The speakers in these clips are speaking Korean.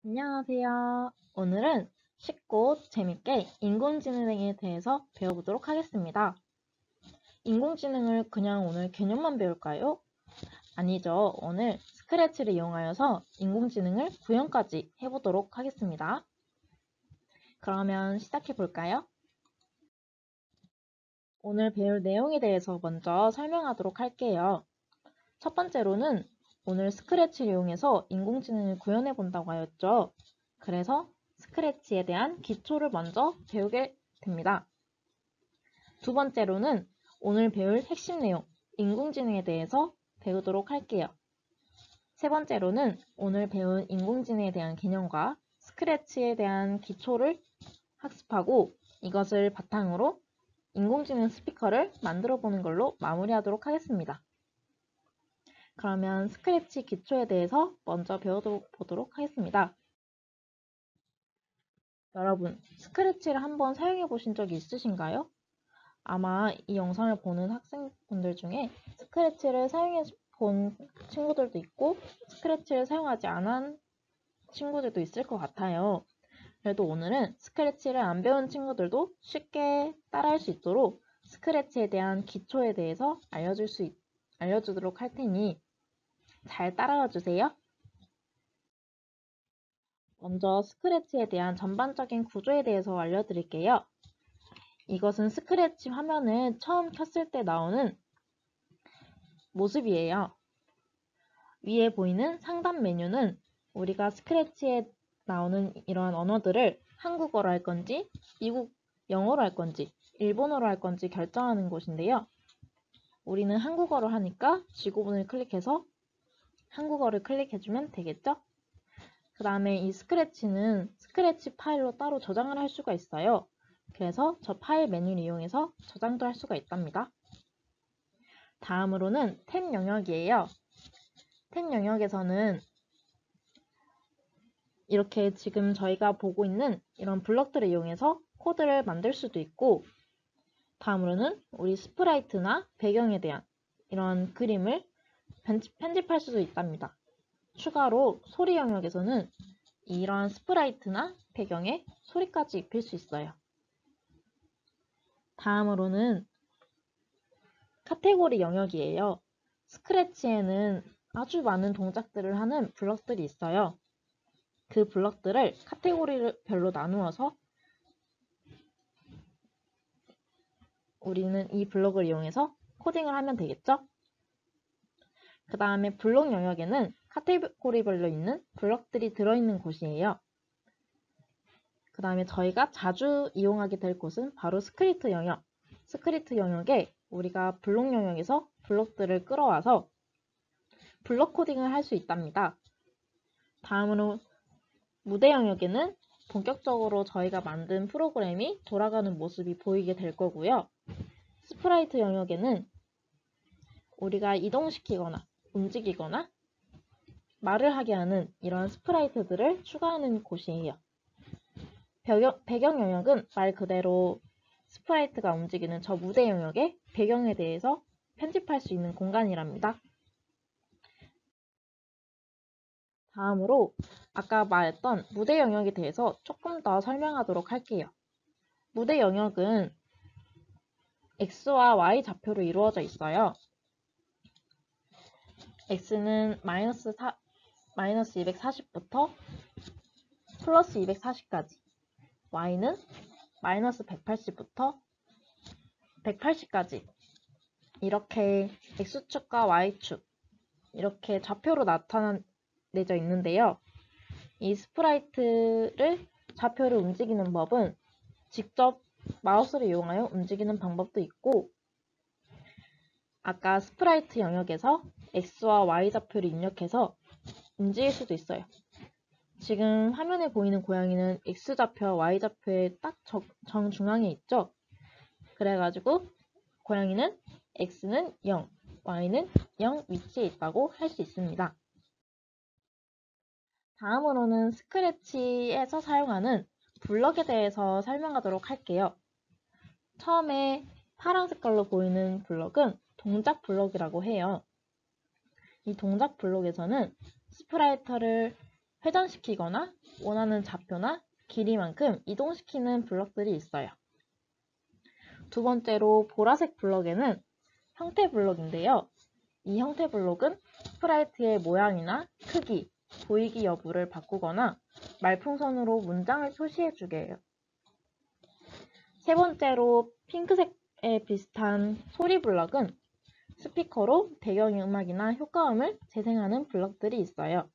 안녕하세요. 오늘은 쉽고 재밌게 인공지능에 대해서 배워보도록 하겠습니다. 인공지능을 그냥 오늘 개념만 배울까요? 아니죠. 오늘 스크래치를 이용하여서 인공지능을 구현까지 해보도록 하겠습니다. 그러면 시작해 볼까요? 오늘 배울 내용에 대해서 먼저 설명하도록 할게요. 첫 번째로는 오늘 스크래치를 이용해서 인공지능을 구현해 본다고 하였죠. 그래서 스크래치에 대한 기초를 먼저 배우게 됩니다. 두 번째로는 오늘 배울 핵심 내용, 인공지능에 대해서 배우도록 할게요. 세 번째로는 오늘 배운 인공지능에 대한 개념과 스크래치에 대한 기초를 학습하고 이것을 바탕으로 인공지능 스피커를 만들어 보는 걸로 마무리하도록 하겠습니다. 그러면 스크래치 기초에 대해서 먼저 배워보도록 하겠습니다. 여러분, 스크래치를 한번 사용해 보신 적이 있으신가요? 아마 이 영상을 보는 학생분들 중에 스크래치를 사용해 본 친구들도 있고 스크래치를 사용하지 않은 친구들도 있을 것 같아요. 그래도 오늘은 스크래치를 안 배운 친구들도 쉽게 따라할 수 있도록 스크래치에 대한 기초에 대해서 알려주도록 할 테니 잘 따라와 주세요. 먼저 스크래치에 대한 전반적인 구조에 대해서 알려드릴게요. 이것은 스크래치 화면을 처음 켰을 때 나오는 모습이에요. 위에 보이는 상단 메뉴는 우리가 스크래치에 나오는 이러한 언어들을 한국어로 할 건지, 미국 영어로 할 건지, 일본어로 할 건지 결정하는 곳인데요. 우리는 한국어로 하니까 지구본을 클릭해서 한국어를 클릭해주면 되겠죠? 그 다음에 이 스크래치는 스크래치 파일로 따로 저장을 할 수가 있어요. 그래서 저 파일 메뉴를 이용해서 저장도 할 수가 있답니다. 다음으로는 탭 영역이에요. 탭 영역에서는 이렇게 지금 저희가 보고 있는 이런 블럭들을 이용해서 코드를 만들 수도 있고, 다음으로는 우리 스프라이트나 배경에 대한 이런 그림을 편집할 수도 있답니다. 추가로 소리 영역에서는 이런 스프라이트나 배경에 소리까지 입힐 수 있어요. 다음으로는 카테고리 영역이에요. 스크래치에는 아주 많은 동작들을 하는 블럭들이 있어요. 그 블럭들을 카테고리별로 나누어서 우리는 이 블럭을 이용해서 코딩을 하면 되겠죠? 그 다음에 블록 영역에는 카테고리별로 있는 블럭들이 들어있는 곳이에요. 그 다음에 저희가 자주 이용하게 될 곳은 바로 스크립트 영역. 스크립트 영역에 우리가 블록 영역에서 블록들을 끌어와서 블록 코딩을 할 수 있답니다. 다음으로 무대 영역에는 본격적으로 저희가 만든 프로그램이 돌아가는 모습이 보이게 될 거고요. 스프라이트 영역에는 우리가 이동시키거나 움직이거나 말을 하게 하는 이런 스프라이트들을 추가하는 곳이에요. 배경 영역은 말 그대로 스프라이트가 움직이는 저 무대 영역의 배경에 대해서 편집할 수 있는 공간이랍니다. 다음으로 아까 말했던 무대 영역에 대해서 조금 더 설명하도록 할게요. 무대 영역은 X와 Y 좌표로 이루어져 있어요. X는 마이너스 240부터 플러스 240까지, Y는 마이너스 180부터 180까지 이렇게 X축과 Y축 이렇게 좌표로 나타내져 있는데요. 이 스프라이트를 좌표를 움직이는 법은 직접 마우스를 이용하여 움직이는 방법도 있고, 아까 스프라이트 영역에서 X와 Y 좌표를 입력해서 움직일 수도 있어요. 지금 화면에 보이는 고양이는 X좌표와 Y좌표의 딱 정중앙에 있죠? 그래가지고 고양이는 X는 0, Y는 0 위치에 있다고 할 수 있습니다. 다음으로는 스크래치에서 사용하는 블럭에 대해서 설명하도록 할게요. 처음에 파란 색깔로 보이는 블럭은 동작 블럭이라고 해요. 이 동작 블럭에서는 스프라이트를 회전시키거나 원하는 좌표나 길이만큼 이동시키는 블럭들이 있어요. 두 번째로 보라색 블럭에는 형태 블럭인데요. 이 형태 블럭은 스프라이트의 모양이나 크기, 보이기 여부를 바꾸거나 말풍선으로 문장을 표시해주게 해요. 세 번째로 핑크색에 비슷한 소리 블럭은 스피커로 배경음악이나 효과음을 재생하는 블럭들이 있어요.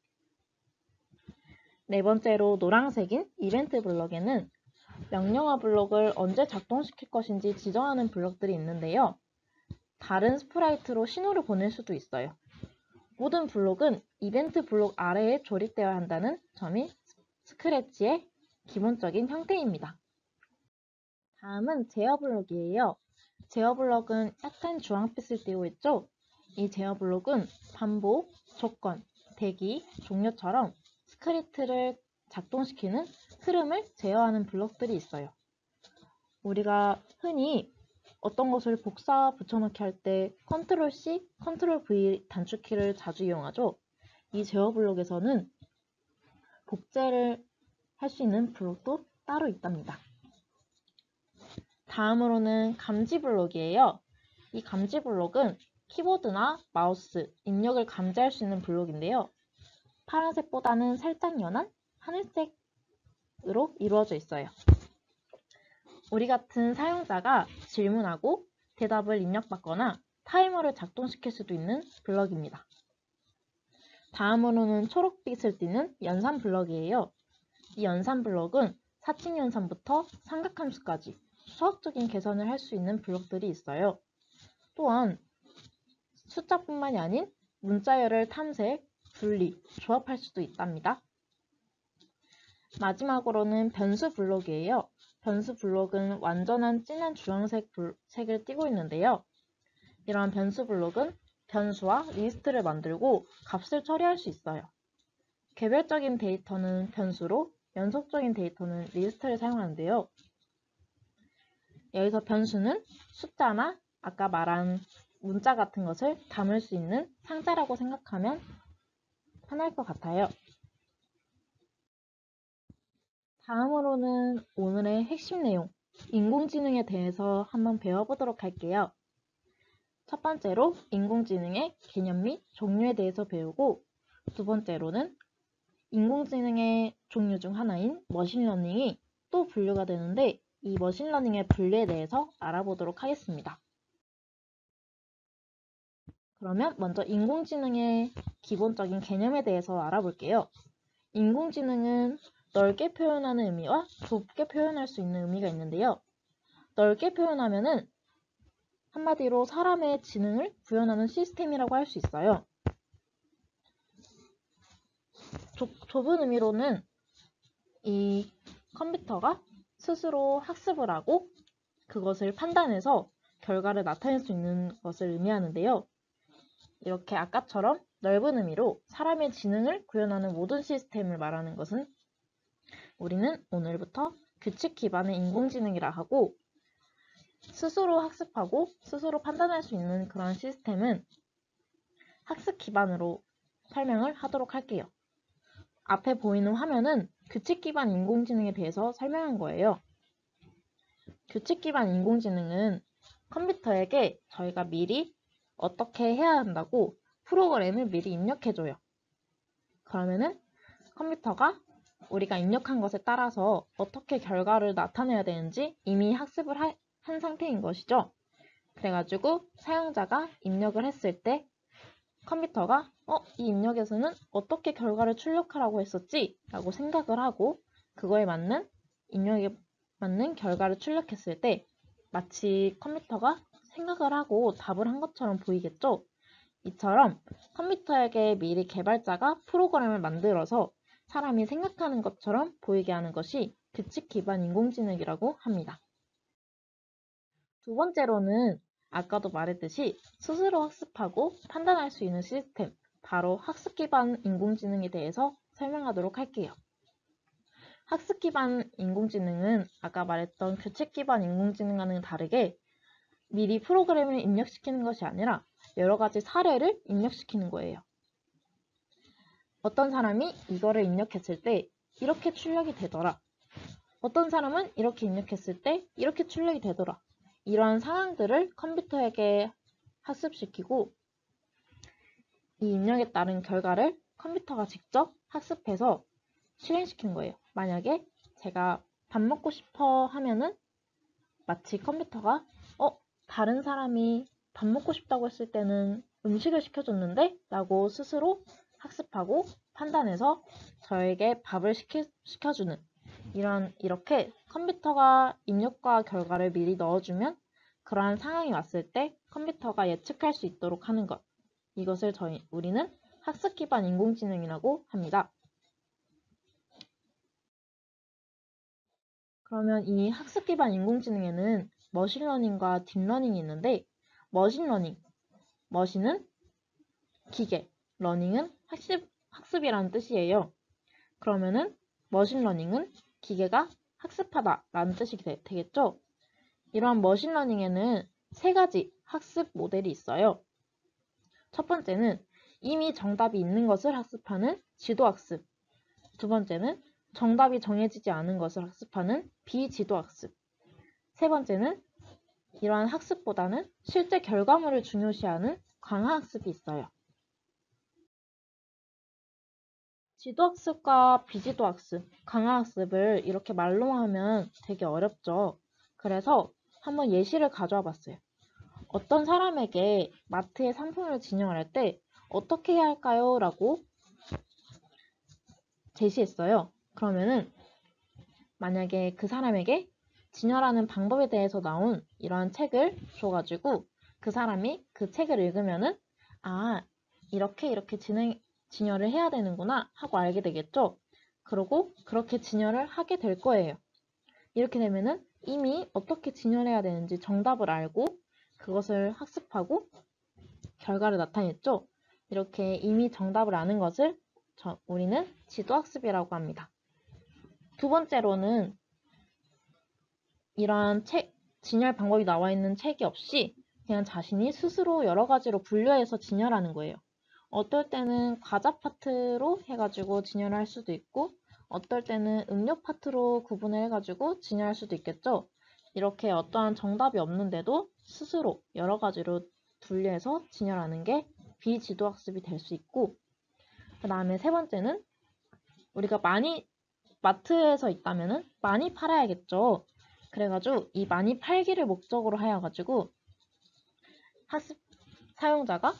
네 번째로 노란색인 이벤트 블럭에는 명령어 블럭을 언제 작동시킬 것인지 지정하는 블럭들이 있는데요. 다른 스프라이트로 신호를 보낼 수도 있어요. 모든 블록은 이벤트 블록 아래에 조립되어야 한다는 점이 스크래치의 기본적인 형태입니다. 다음은 제어 블록이에요. 제어 블록은 약간 주황빛을 띠고 있죠? 이 제어 블록은 반복, 조건, 대기, 종료처럼 스크립트를 작동시키는 흐름을 제어하는 블록들이 있어요. 우리가 흔히 어떤 것을 복사 붙여넣기 할 때 컨트롤 C, 컨트롤 V 단축키를 자주 이용하죠. 이 제어 블록에서는 복제를 할 수 있는 블록도 따로 있답니다. 다음으로는 감지 블록이에요. 이 감지 블록은 키보드나 마우스, 입력을 감지할 수 있는 블록인데요. 파란색보다는 살짝 연한 하늘색으로 이루어져 있어요. 우리 같은 사용자가 질문하고 대답을 입력받거나 타이머를 작동시킬 수도 있는 블럭입니다. 다음으로는 초록빛을 띠는 연산 블럭이에요. 이 연산 블럭은 사칙 연산부터 삼각함수까지 수학적인 계산을 할 수 있는 블럭들이 있어요. 또한 숫자뿐만이 아닌 문자열을 탐색, 분리, 조합할 수도 있답니다. 마지막으로는 변수 블록이에요. 변수 블록은 완전한 진한 주황색을 띠고 있는데요. 이러한 변수 블록은 변수와 리스트를 만들고 값을 처리할 수 있어요. 개별적인 데이터는 변수로, 연속적인 데이터는 리스트를 사용하는데요. 여기서 변수는 숫자나 아까 말한 문자 같은 것을 담을 수 있는 상자라고 생각하면 편할 것 같아요. 다음으로는 오늘의 핵심 내용, 인공지능에 대해서 한번 배워보도록 할게요. 첫 번째로 인공지능의 개념 및 종류에 대해서 배우고, 두 번째로는 인공지능의 종류 중 하나인 머신러닝이 또 분류가 되는데, 이 머신러닝의 분류에 대해서 알아보도록 하겠습니다. 그러면 먼저 인공지능의 기본적인 개념에 대해서 알아볼게요. 인공지능은 넓게 표현하는 의미와 좁게 표현할 수 있는 의미가 있는데요. 넓게 표현하면은 한마디로 사람의 지능을 구현하는 시스템이라고 할 수 있어요. 좁은 의미로는 이 컴퓨터가 스스로 학습을 하고 그것을 판단해서 결과를 나타낼 수 있는 것을 의미하는데요. 이렇게 아까처럼 넓은 의미로 사람의 지능을 구현하는 모든 시스템을 말하는 것은 우리는 오늘부터 규칙 기반의 인공지능이라 하고, 스스로 학습하고 스스로 판단할 수 있는 그런 시스템은 학습 기반으로 설명을 하도록 할게요. 앞에 보이는 화면은 규칙 기반 인공지능에 대해서 설명한 거예요. 규칙 기반 인공지능은 컴퓨터에게 저희가 미리 어떻게 해야 한다고 프로그램을 미리 입력해줘요. 그러면은 컴퓨터가 우리가 입력한 것에 따라서 어떻게 결과를 나타내야 되는지 이미 학습을 한 상태인 것이죠. 그래가지고 사용자가 입력을 했을 때 컴퓨터가 이 입력에서는 어떻게 결과를 출력하라고 했었지? 라고 생각을 하고 그거에 맞는 입력에 맞는 결과를 출력했을 때 마치 컴퓨터가 생각을 하고 답을 한 것처럼 보이겠죠? 이처럼 컴퓨터에게 미리 개발자가 프로그램을 만들어서 사람이 생각하는 것처럼 보이게 하는 것이 규칙 기반 인공지능이라고 합니다. 두 번째로는 아까도 말했듯이 스스로 학습하고 판단할 수 있는 시스템, 바로 학습 기반 인공지능에 대해서 설명하도록 할게요. 학습 기반 인공지능은 아까 말했던 규칙 기반 인공지능과는 다르게 미리 프로그램을 입력시키는 것이 아니라 여러 가지 사례를 입력시키는 거예요. 어떤 사람이 이거를 입력했을 때 이렇게 출력이 되더라. 어떤 사람은 이렇게 입력했을 때 이렇게 출력이 되더라. 이러한 상황들을 컴퓨터에게 학습시키고 이 입력에 따른 결과를 컴퓨터가 직접 학습해서 실행시킨 거예요. 만약에 제가 밥 먹고 싶어 하면은 마치 컴퓨터가 다른 사람이 밥 먹고 싶다고 했을 때는 음식을 시켜줬는데? 라고 스스로 학습하고 판단해서 저에게 밥을 시켜주는 이렇게 컴퓨터가 입력과 결과를 미리 넣어주면 그러한 상황이 왔을 때 컴퓨터가 예측할 수 있도록 하는 것. 이것을 우리는 학습 기반 인공지능이라고 합니다. 그러면 이 학습 기반 인공지능에는 머신러닝과 딥러닝이 있는데 머신러닝, 머신은 기계, 러닝은 학습이라는 뜻이에요. 그러면은 머신러닝은 기계가 학습하다 라는 뜻이 되겠죠? 이러한 머신러닝에는 세 가지 학습 모델이 있어요. 첫 번째는 이미 정답이 있는 것을 학습하는 지도학습. 두 번째는 정답이 정해지지 않은 것을 학습하는 비지도학습. 세 번째는 이러한 학습보다는 실제 결과물을 중요시하는 광화학습이 있어요. 지도학습과 비지도학습, 강화학습을 이렇게 말로 하면 되게 어렵죠. 그래서 한번 예시를 가져와 봤어요. 어떤 사람에게 마트에 상품을 진열할 때 어떻게 해야 할까요? 라고 제시했어요. 그러면은 만약에 그 사람에게 진열하는 방법에 대해서 나온 이러한 책을 줘가지고 그 사람이 그 책을 읽으면은 이렇게 진열을 해야 되는구나 하고 알게 되겠죠. 그리고 그렇게 진열을 하게 될 거예요. 이렇게 되면은 이미 어떻게 진열해야 되는지 정답을 알고 그것을 학습하고 결과를 나타냈죠. 이렇게 이미 정답을 아는 것을 우리는 지도학습이라고 합니다. 두 번째로는 이러한 진열 방법이 나와 있는 책이 없이 그냥 자신이 스스로 여러 가지로 분류해서 진열하는 거예요. 어떨 때는 과자 파트로 해가지고 진열할 수도 있고 어떨 때는 음료 파트로 구분을 해가지고 진열할 수도 있겠죠. 이렇게 어떠한 정답이 없는데도 스스로 여러 가지로 분류해서 진열하는 게 비지도학습이 될 수 있고 그 다음에 세 번째는 우리가 마트에서 있다면은 많이 팔아야겠죠. 그래가지고 이 많이 팔기를 목적으로 하여가지고 학습 사용자가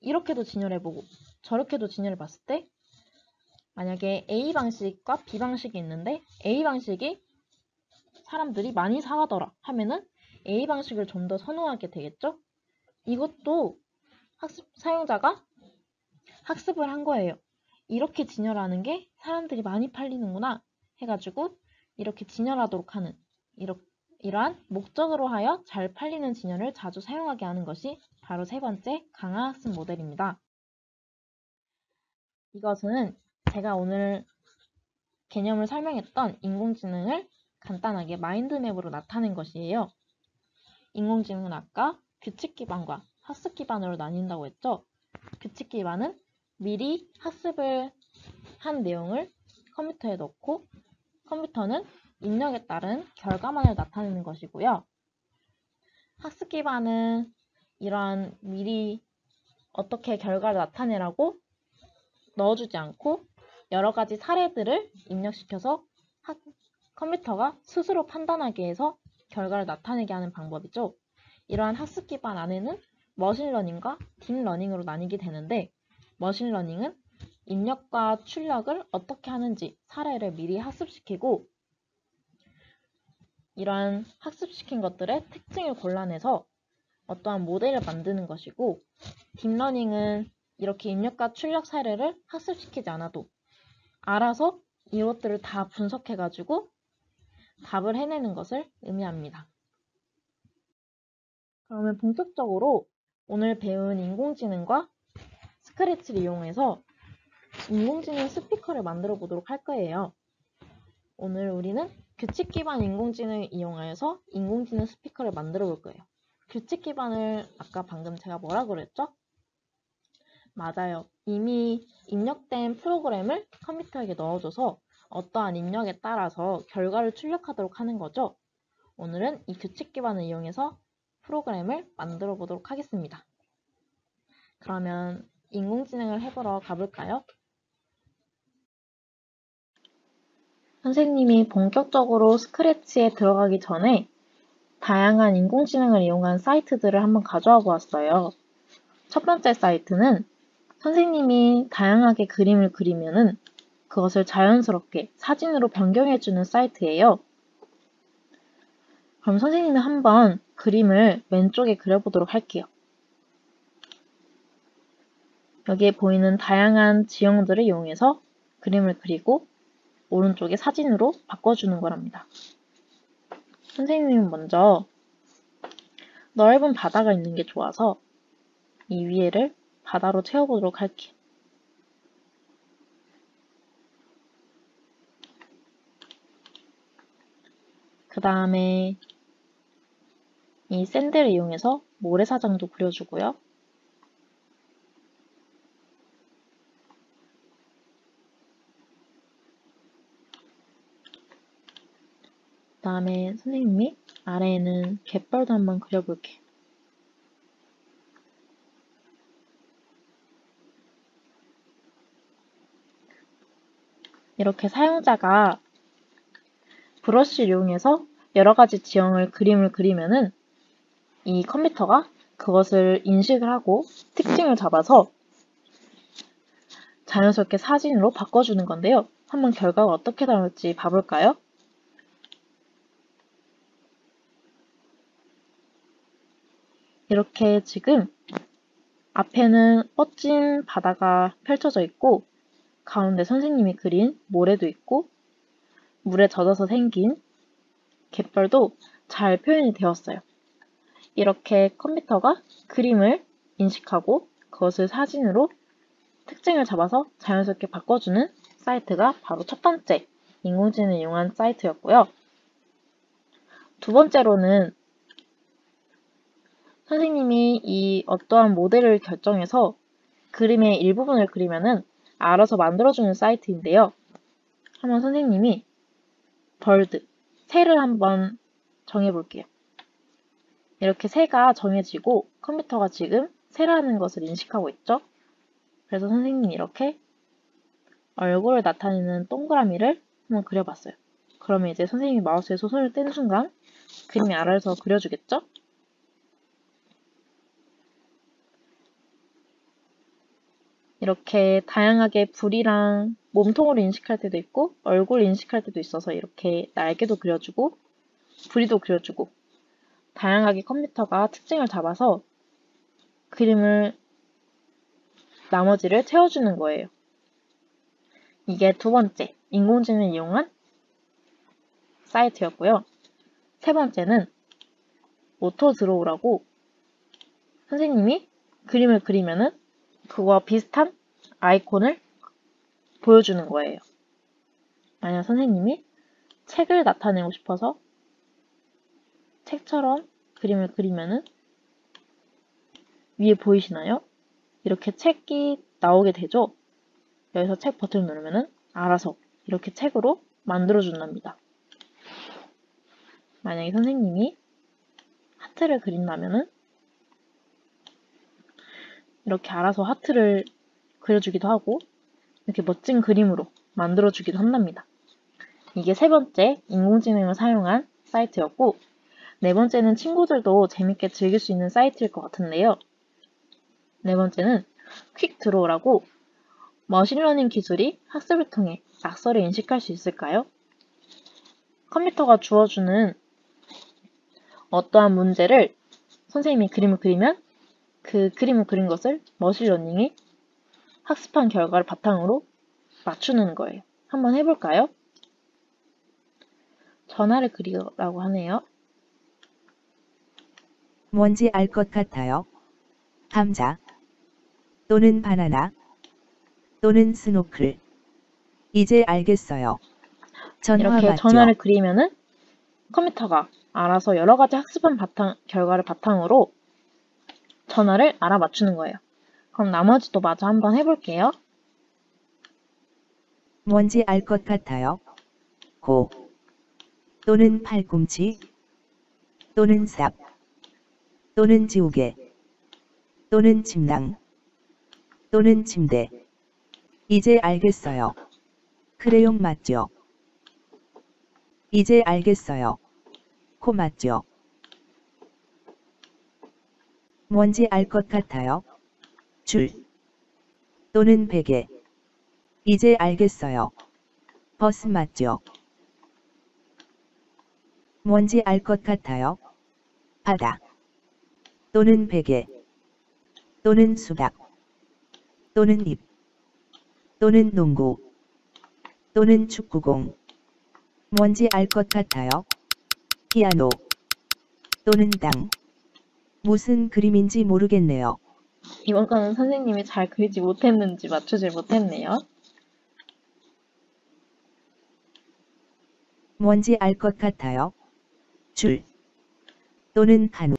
이렇게도 진열해보고 저렇게도 진열해봤을 때 만약에 A 방식과 B 방식이 있는데 A 방식이 사람들이 많이 사가더라 하면은 A 방식을 좀 더 선호하게 되겠죠? 이것도 사용자가 학습을 한 거예요. 이렇게 진열하는 게 사람들이 많이 팔리는구나 해가지고 이렇게 진열하도록 하는 이러한 목적으로 하여 잘 팔리는 진열을 자주 사용하게 하는 것이 바로 세 번째 강화학습 모델입니다. 이것은 제가 오늘 개념을 설명했던 인공지능을 간단하게 마인드맵으로 나타낸 것이에요. 인공지능은 아까 규칙 기반과 학습 기반으로 나뉜다고 했죠. 규칙 기반은 미리 학습을 한 내용을 컴퓨터에 넣고 컴퓨터는 입력에 따른 결과만을 나타내는 것이고요. 학습 기반은 이러한 미리 어떻게 결과를 나타내라고 넣어주지 않고 여러 가지 사례들을 입력시켜서 컴퓨터가 스스로 판단하게 해서 결과를 나타내게 하는 방법이죠. 이러한 학습 기반 안에는 머신러닝과 딥러닝으로 나뉘게 되는데 머신러닝은 입력과 출력을 어떻게 하는지 사례를 미리 학습시키고 이러한 학습시킨 것들의 특징을 골라내서 어떠한 모델을 만드는 것이고 딥러닝은 이렇게 입력과 출력 사례를 학습시키지 않아도 알아서 이것들을 다 분석해가지고 답을 해내는 것을 의미합니다. 그러면 본격적으로 오늘 배운 인공지능과 스크래치를 이용해서 인공지능 스피커를 만들어 보도록 할 거예요. 오늘 우리는 규칙 기반 인공지능을 이용하여서 인공지능 스피커를 만들어 볼 거예요. 규칙 기반을 아까 방금 제가 뭐라 그랬죠? 맞아요. 이미 입력된 프로그램을 컴퓨터에게 넣어줘서 어떠한 입력에 따라서 결과를 출력하도록 하는 거죠. 오늘은 이 규칙 기반을 이용해서 프로그램을 만들어 보도록 하겠습니다. 그러면 인공지능을 해보러 가볼까요? 선생님이 본격적으로 스크래치에 들어가기 전에 다양한 인공지능을 이용한 사이트들을 한번 가져와 보았어요. 첫 번째 사이트는 선생님이 다양하게 그림을 그리면은 그것을 자연스럽게 사진으로 변경해주는 사이트예요. 그럼 선생님이 한번 그림을 왼쪽에 그려보도록 할게요. 여기에 보이는 다양한 지형들을 이용해서 그림을 그리고 오른쪽에 사진으로 바꿔주는 거랍니다. 선생님은 먼저 넓은 바다가 있는 게 좋아서 이 위에를 바다로 채워보도록 할게요. 그 다음에 이 샌드를 이용해서 모래사장도 그려주고요. 그 다음에 선생님이 아래에는 갯벌도 한번 그려볼게요. 이렇게 사용자가 브러쉬를 이용해서 여러 가지 지형을 그림을 그리면은 이 컴퓨터가 그것을 인식을 하고 특징을 잡아서 자연스럽게 사진으로 바꿔주는 건데요. 한번 결과가 어떻게 나올지 봐볼까요? 이렇게 지금 앞에는 멋진 바다가 펼쳐져 있고 가운데 선생님이 그린 모래도 있고 물에 젖어서 생긴 갯벌도 잘 표현이 되었어요. 이렇게 컴퓨터가 그림을 인식하고 그것을 사진으로 특징을 잡아서 자연스럽게 바꿔주는 사이트가 바로 첫 번째 인공지능을 이용한 사이트였고요. 두 번째로는 선생님이 이 어떠한 모델을 결정해서 그림의 일부분을 그리면은 알아서 만들어주는 사이트인데요. 한번 선생님이 벌드, 새를 한번 정해볼게요. 이렇게 새가 정해지고 컴퓨터가 지금 새라는 것을 인식하고 있죠. 그래서 선생님이 이렇게 얼굴을 나타내는 동그라미를 한번 그려봤어요. 그러면 이제 선생님이 마우스에서 손을 뗀 순간 그림이 알아서 그려주겠죠? 이렇게 다양하게 불이랑 몸통으로 인식할 때도 있고 얼굴 인식할 때도 있어서 이렇게 날개도 그려주고 부리도 그려주고 다양하게 컴퓨터가 특징을 잡아서 그림을 나머지를 채워주는 거예요. 이게 두 번째 인공지능을 이용한 사이트였고요. 세 번째는 오토 드로우라고 선생님이 그림을 그리면은 그거와 비슷한 아이콘을 보여주는 거예요. 만약 선생님이 책을 나타내고 싶어서 책처럼 그림을 그리면은 위에 보이시나요? 이렇게 책이 나오게 되죠? 여기서 책 버튼을 누르면은 알아서 이렇게 책으로 만들어준답니다. 만약에 선생님이 하트를 그린다면은 이렇게 알아서 하트를 그려주기도 하고 이렇게 멋진 그림으로 만들어주기도 한답니다. 이게 세 번째 인공지능을 사용한 사이트였고 네 번째는 친구들도 재밌게 즐길 수 있는 사이트일 것 같은데요. 네 번째는 퀵 드로우라고 머신러닝 기술이 학습을 통해 낙서를 인식할 수 있을까요? 컴퓨터가 주어주는 어떠한 문제를 선생님이 그림을 그리면 그 그림을 그린 것을 머신러닝이 학습한 결과를 바탕으로 맞추는 거예요. 한번 해볼까요? 전화를 그리라고 하네요. 뭔지 알 것 같아요. 감자 또는 바나나 또는 스노클. 이제 알겠어요. 전화 이렇게 맞죠? 전화를 그리면은 컴퓨터가 알아서 여러 가지 학습한 결과를 바탕으로 전화를 알아맞추는 거예요. 그럼 나머지도 마저 한번 해볼게요. 뭔지 알 것 같아요. 고 또는 팔꿈치 또는 삽 또는 지우개 또는 침낭 또는 침대. 이제 알겠어요. 크레용 맞죠? 이제 알겠어요. 코 맞죠? 뭔지 알 것 같아요. 줄 또는 베개. 이제 알겠어요. 버스 맞죠? 뭔지 알 것 같아요. 바다 또는 베개 또는 수박 또는 잎 또는 농구 또는 축구공. 뭔지 알 것 같아요. 피아노 또는 땅. 무슨 그림인지 모르겠네요. 이번 거는 선생님이 잘 그리지 못했는지 맞추질 못했네요. 뭔지 알 것 같아요. 줄 또는 카누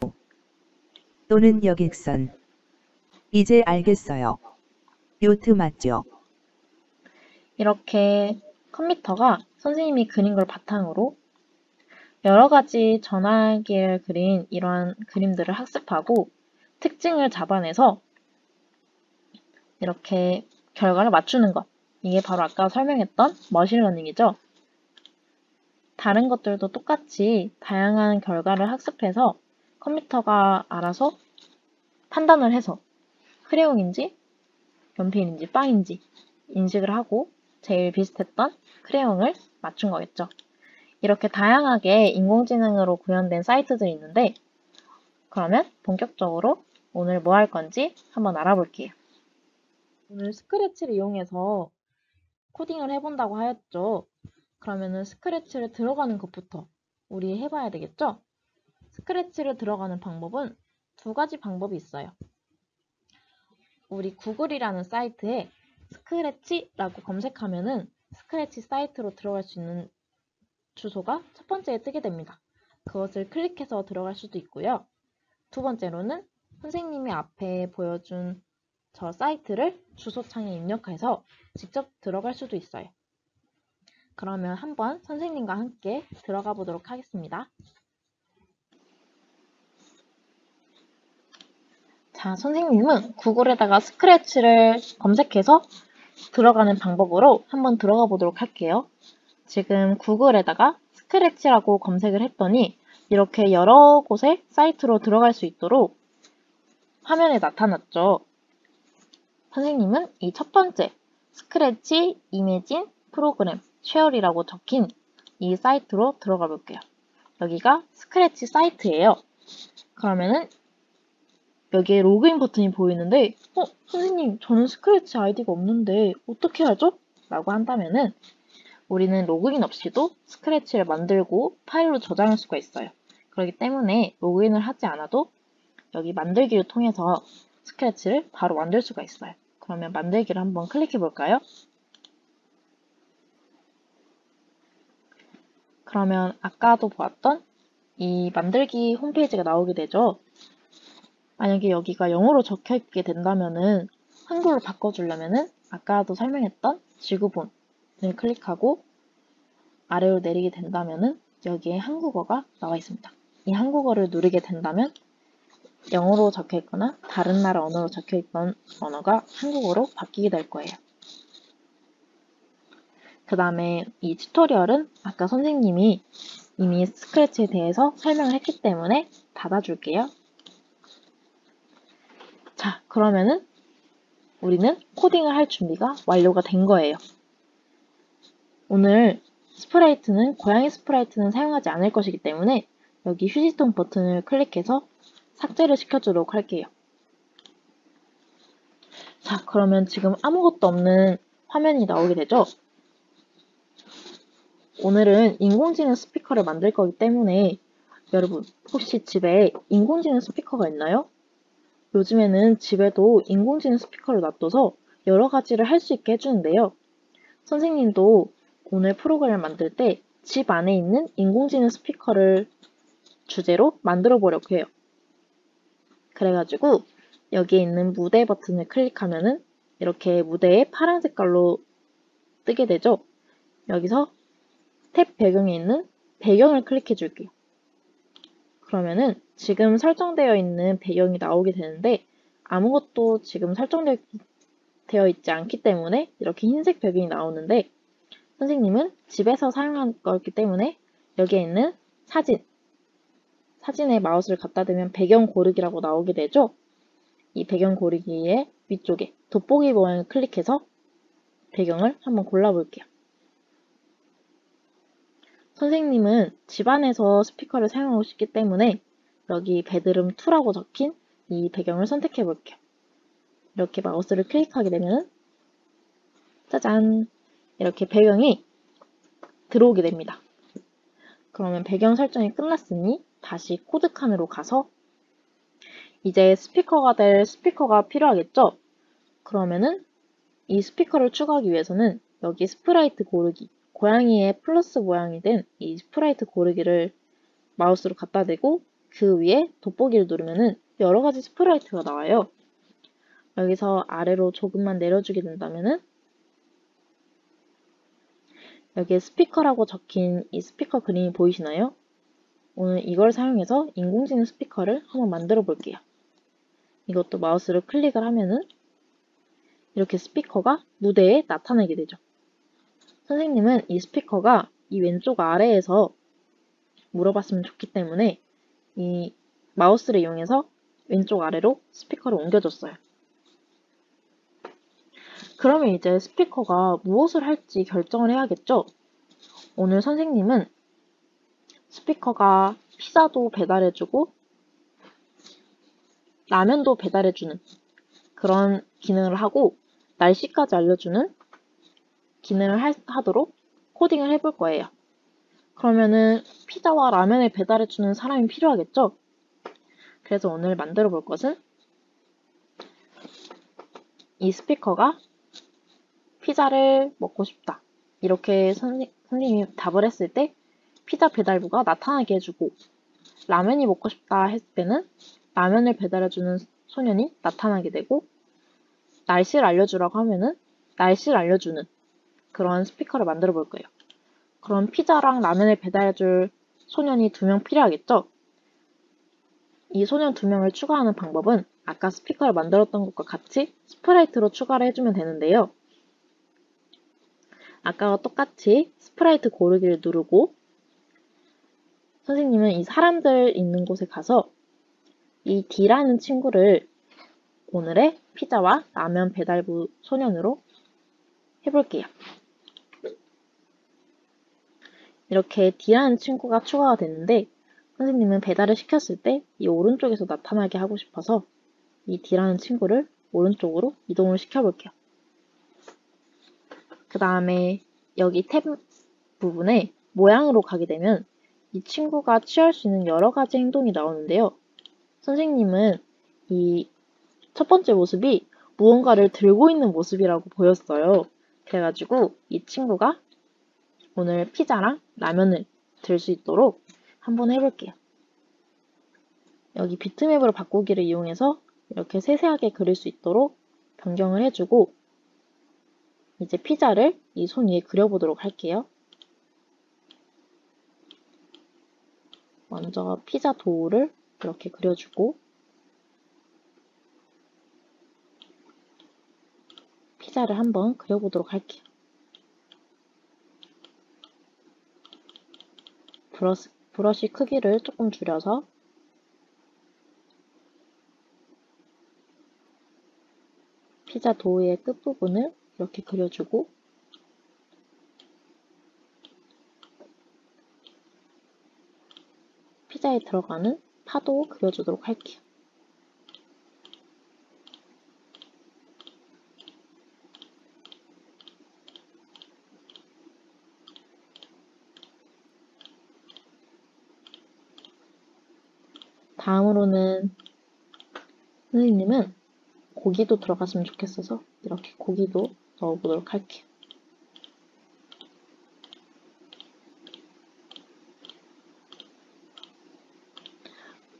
또는 여객선. 이제 알겠어요. 요트 맞죠? 이렇게 컴퓨터가 선생님이 그린 걸 바탕으로 여러 가지 전화기를 그린 이러한 그림들을 학습하고 특징을 잡아내서 이렇게 결과를 맞추는 것. 이게 바로 아까 설명했던 머신러닝이죠. 다른 것들도 똑같이 다양한 결과를 학습해서 컴퓨터가 알아서 판단을 해서 크레용인지 연필인지 빵인지 인식을 하고 제일 비슷했던 크레용을 맞춘 거겠죠. 이렇게 다양하게 인공지능으로 구현된 사이트들이 있는데 그러면 본격적으로 오늘 뭐 할 건지 한번 알아볼게요. 오늘 스크래치를 이용해서 코딩을 해본다고 하였죠. 그러면은 스크래치를 들어가는 것부터 우리 해봐야 되겠죠? 스크래치를 들어가는 방법은 두 가지 방법이 있어요. 우리 구글이라는 사이트에 스크래치라고 검색하면은 스크래치 사이트로 들어갈 수 있는 주소가 첫 번째에 뜨게 됩니다. 그것을 클릭해서 들어갈 수도 있고요. 두 번째로는 선생님이 앞에 보여준 저 사이트를 주소창에 입력해서 직접 들어갈 수도 있어요. 그러면 한번 선생님과 함께 들어가 보도록 하겠습니다. 자, 선생님은 구글에다가 스크래치를 검색해서 들어가는 방법으로 한번 들어가 보도록 할게요. 지금 구글에다가 스크래치라고 검색을 했더니 이렇게 여러 곳의 사이트로 들어갈 수 있도록 화면에 나타났죠. 선생님은 이 첫 번째 스크래치 이매진 프로그램 쉐어리라고 적힌 이 사이트로 들어가 볼게요. 여기가 스크래치 사이트예요. 그러면은 여기에 로그인 버튼이 보이는데 선생님 저는 스크래치 아이디가 없는데 어떻게 하죠? 라고 한다면은 우리는 로그인 없이도 스크래치를 만들고 파일로 저장할 수가 있어요. 그렇기 때문에 로그인을 하지 않아도 여기 만들기를 통해서 스크래치를 바로 만들 수가 있어요. 그러면 만들기를 한번 클릭해 볼까요? 그러면 아까도 보았던 이 만들기 홈페이지가 나오게 되죠. 만약에 여기가 영어로 적혀 있게 된다면은 한글로 바꿔주려면은 아까도 설명했던 지구본을 클릭하고 아래로 내리게 된다면은 여기에 한국어가 나와 있습니다. 이 한국어를 누르게 된다면 영어로 적혀 있거나 다른 나라 언어로 적혀 있던 언어가 한국어로 바뀌게 될 거예요. 그 다음에 이 튜토리얼은 아까 선생님이 이미 스크래치에 대해서 설명을 했기 때문에 닫아줄게요. 자, 그러면은 우리는 코딩을 할 준비가 완료가 된 거예요. 오늘 고양이 스프라이트는 사용하지 않을 것이기 때문에 여기 휴지통 버튼을 클릭해서 삭제를 시켜주도록 할게요. 자, 그러면 지금 아무것도 없는 화면이 나오게 되죠? 오늘은 인공지능 스피커를 만들 거기 때문에 여러분 혹시 집에 인공지능 스피커가 있나요? 요즘에는 집에도 인공지능 스피커를 놔둬서 여러 가지를 할 수 있게 해주는데요. 선생님도 오늘 프로그램을 만들 때 집 안에 있는 인공지능 스피커를 주제로 만들어 보려고 해요. 그래가지고 여기에 있는 무대 버튼을 클릭하면은 이렇게 무대에 파란 색깔로 뜨게 되죠. 여기서 탭 배경에 있는 배경을 클릭해 줄게요. 그러면은 지금 설정되어 있는 배경이 나오게 되는데 아무것도 지금 설정되어 있지 않기 때문에 이렇게 흰색 배경이 나오는데 선생님은 집에서 사용한 거였기 때문에 여기에 있는 사진에 마우스를 갖다 대면 배경 고르기라고 나오게 되죠. 이 배경 고르기의 위쪽에 돋보기 모양을 클릭해서 배경을 한번 골라볼게요. 선생님은 집안에서 스피커를 사용하고 싶기 때문에 여기 베드룸 2라고 적힌 이 배경을 선택해 볼게요. 이렇게 마우스를 클릭하게 되면 짜잔! 이렇게 배경이 들어오게 됩니다. 그러면 배경 설정이 끝났으니 다시 코드칸으로 가서 이제 스피커가 될 스피커가 필요하겠죠? 그러면은 이 스피커를 추가하기 위해서는 여기 스프라이트 고르기, 고양이의 플러스 모양이 된 이 스프라이트 고르기를 마우스로 갖다 대고 그 위에 돋보기를 누르면은 여러 가지 스프라이트가 나와요. 여기서 아래로 조금만 내려주게 된다면은 여기에 스피커라고 적힌 이 스피커 그림이 보이시나요? 오늘 이걸 사용해서 인공지능 스피커를 한번 만들어 볼게요. 이것도 마우스를 클릭을 하면은 이렇게 스피커가 무대에 나타나게 되죠. 선생님은 이 스피커가 이 왼쪽 아래에서 물어봤으면 좋기 때문에 이 마우스를 이용해서 왼쪽 아래로 스피커를 옮겨줬어요. 그러면 이제 스피커가 무엇을 할지 결정을 해야겠죠? 오늘 선생님은 스피커가 피자도 배달해주고 라면도 배달해주는 그런 기능을 하고 날씨까지 알려주는 기능을 하도록 코딩을 해볼 거예요. 그러면은 피자와 라면을 배달해주는 사람이 필요하겠죠? 그래서 오늘 만들어 볼 것은 이 스피커가 피자를 먹고 싶다. 이렇게 선생님이 답을 했을 때 피자 배달부가 나타나게 해주고 라면이 먹고 싶다 했을 때는 라면을 배달해주는 소년이 나타나게 되고 날씨를 알려주라고 하면은 날씨를 알려주는 그런 스피커를 만들어 볼 거예요. 그럼 피자랑 라면을 배달해줄 소년이 2명 필요하겠죠? 이 소년 2명을 추가하는 방법은 아까 스피커를 만들었던 것과 같이 스프라이트로 추가를 해주면 되는데요. 아까와 똑같이 스프라이트 고르기를 누르고 선생님은 이 사람들 있는 곳에 가서 이 D라는 친구를 오늘의 피자와 라면 배달부 소년으로 해볼게요. 이렇게 D라는 친구가 추가가 됐는데 선생님은 배달을 시켰을 때 이 오른쪽에서 나타나게 하고 싶어서 이 D라는 친구를 오른쪽으로 이동을 시켜볼게요. 그 다음에 여기 탭 부분에 모양으로 가게 되면 이 친구가 취할 수 있는 여러 가지 행동이 나오는데요. 선생님은 이 첫 번째 모습이 무언가를 들고 있는 모습이라고 보였어요. 그래가지고 이 친구가 오늘 피자랑 라면을 들 수 있도록 한번 해볼게요. 여기 비트맵으로 바꾸기를 이용해서 이렇게 세세하게 그릴 수 있도록 변경을 해주고 이제 피자를 이 손 위에 그려보도록 할게요. 먼저 피자 도우를 이렇게 그려주고 피자를 한번 그려보도록 할게요. 브러쉬 크기를 조금 줄여서 피자 도우의 끝부분을 이렇게 그려주고 피자에 들어가는 파도 그려주도록 할게요. 다음으로는 선생님은 고기도 들어갔으면 좋겠어서 이렇게 고기도 넣어보도록 할게요.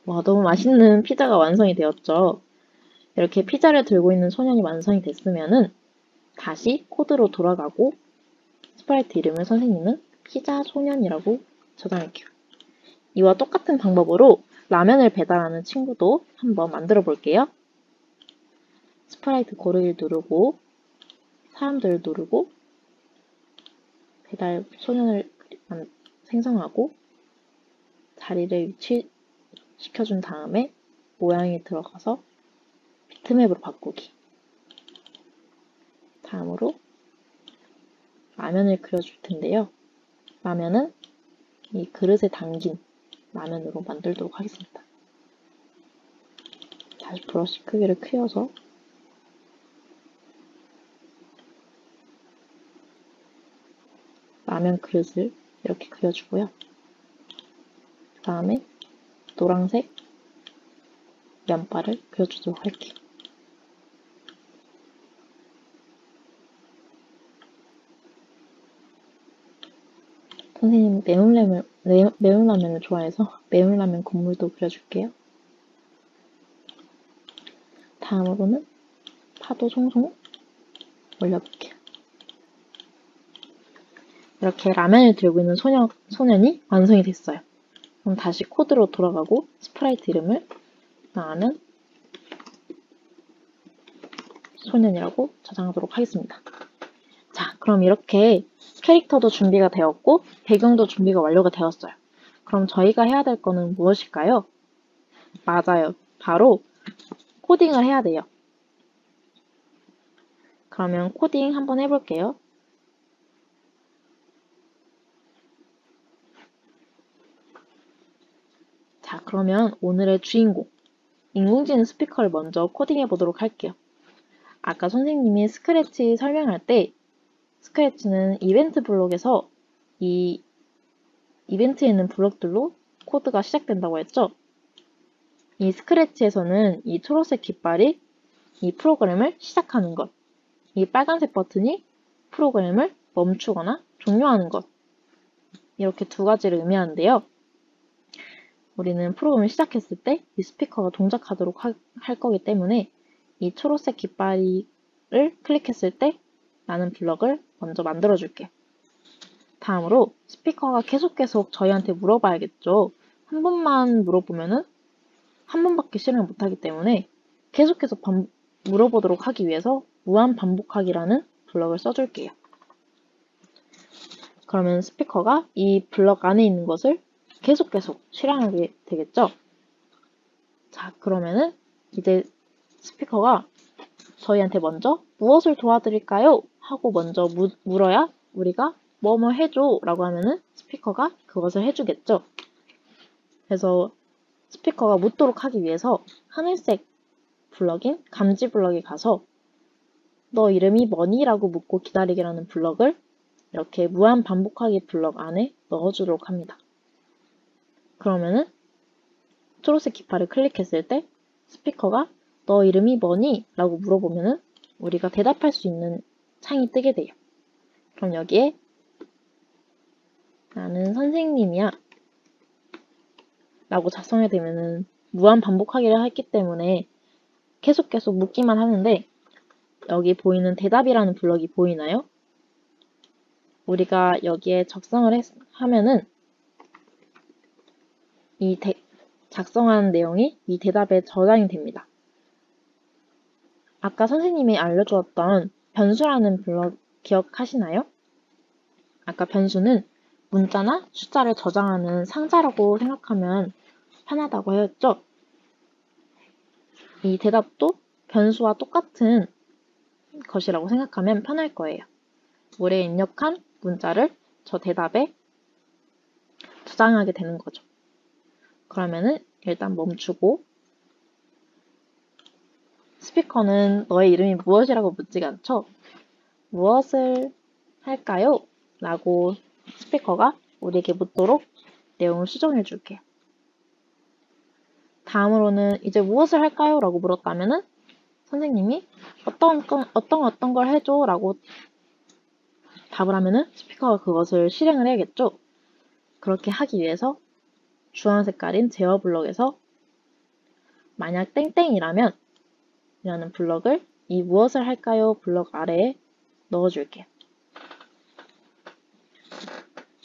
와, 너무 맛있는 피자가 완성이 되었죠. 이렇게 피자를 들고 있는 소년이 완성이 됐으면은 다시 코드로 돌아가고 스프라이트 이름을 선생님은 피자 소년이라고 저장할게요. 이와 똑같은 방법으로 라면을 배달하는 친구도 한번 만들어 볼게요. 스프라이트 고르기를 누르고 사람들을 누르고 배달 소년을 생성하고 자리를 위치시켜준 다음에 모양에 들어가서 비트맵으로 바꾸기. 다음으로 라면을 그려줄 텐데요. 라면은 이 그릇에 담긴 라면으로 만들도록 하겠습니다. 다시 브러쉬 크기를 키워서 라면 그릇을 이렇게 그려주고요. 그 다음에 노란색 면발을 그려주도록 할게요. 선생님 매운 라면을 좋아해서 매운 라면 국물도 그려줄게요. 다음으로는 파도 송송 올려볼게요. 이렇게 라면을 들고 있는 소년이 완성이 됐어요. 그럼 다시 코드로 돌아가고 스프라이트 이름을 나는 소년이라고 저장하도록 하겠습니다. 자, 그럼 이렇게 캐릭터도 준비가 되었고 배경도 준비가 완료가 되었어요. 그럼 저희가 해야 될 거는 무엇일까요? 맞아요. 바로 코딩을 해야 돼요. 그러면 코딩 한번 해볼게요. 자, 그러면 오늘의 주인공, 인공지능 스피커를 먼저 코딩해 보도록 할게요. 아까 선생님이 스크래치 설명할 때 스크래치는 이벤트 블록에서 이 이벤트에 있는 블록들로 코드가 시작된다고 했죠? 이 스크래치에서는 이 초록색 깃발이 이 프로그램을 시작하는 것, 이 빨간색 버튼이 프로그램을 멈추거나 종료하는 것, 이렇게 두 가지를 의미하는데요. 우리는 프로그램을 시작했을 때 이 스피커가 동작하도록 할 거기 때문에 이 초록색 깃발을 클릭했을 때 라는 블럭을 먼저 만들어 줄게요. 다음으로 스피커가 계속 저희한테 물어봐야겠죠. 한 번만 물어보면은 한 번밖에 실행을 못하기 때문에 계속 물어보도록 하기 위해서 무한 반복하기라는 블럭을 써줄게요. 그러면 스피커가 이 블럭 안에 있는 것을 계속 실행하게 되겠죠. 자, 그러면은 이제 스피커가 저희한테 먼저 무엇을 도와드릴까요? 하고 먼저 물어야 우리가 뭐뭐 해줘 라고 하면은 스피커가 그것을 해주겠죠. 그래서 스피커가 묻도록 하기 위해서 하늘색 블럭인 감지 블럭에 가서 너 이름이 뭐니? 라고 묻고 기다리기라는 블럭을 이렇게 무한 반복하기 블럭 안에 넣어주도록 합니다. 그러면은 초록색 깃발을 클릭했을 때 스피커가 너 이름이 뭐니? 라고 물어보면은 우리가 대답할 수 있는 창이 뜨게 돼요. 그럼 여기에 나는 선생님이야 라고 작성하게 되면은 무한 반복하기를 했기 때문에 계속 묻기만 하는데 여기 보이는 대답이라는 블럭이 보이나요? 우리가 여기에 작성을 하면은 이 작성한 내용이 이 대답에 저장이 됩니다. 아까 선생님이 알려주었던 변수라는 블럭 기억하시나요? 아까 변수는 문자나 숫자를 저장하는 상자라고 생각하면 편하다고 하였죠? 이 대답도 변수와 똑같은 것이라고 생각하면 편할 거예요. 우리가 입력한 문자를 저 대답에 저장하게 되는 거죠. 그러면은 일단 멈추고 스피커는 너의 이름이 무엇이라고 묻지가 않죠? 무엇을 할까요? 라고 스피커가 우리에게 묻도록 내용을 수정해 줄게요. 다음으로는 이제 무엇을 할까요? 라고 물었다면은 선생님이 어떤 걸 해줘? 라고 답을 하면은 스피커가 그것을 실행을 해야겠죠? 그렇게 하기 위해서 주황 색깔인 제어 블럭에서 만약 땡땡이라면 이라는 블럭을 이 무엇을 할까요? 블럭 아래에 넣어줄게요.